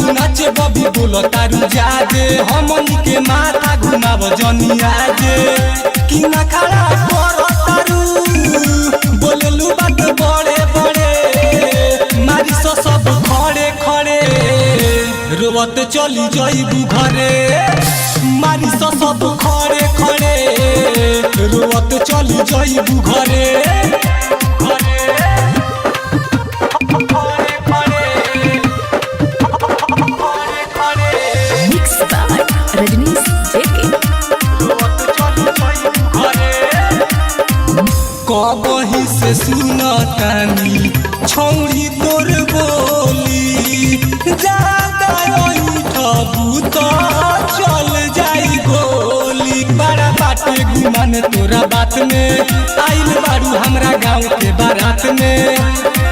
तारू नाचे बबी बोलो तारू जादे हमनी के माथा घुमाव जनिया जे कि ना खड़ा करो तारू बोललू बात बड़े बड़े मारी सो सब खड़े खड़े रोवत चली जाइबू घरे मारी सो सब खड़े खड़े रोवत चली जाइबू घरे कबही से सुनतानी छौरी तोर बोली ज्यादा उठबू तो चल जाई गोली बड़ा बाटे गुमान तोरा बात में आइल बारू हमरा गाँव के बारात में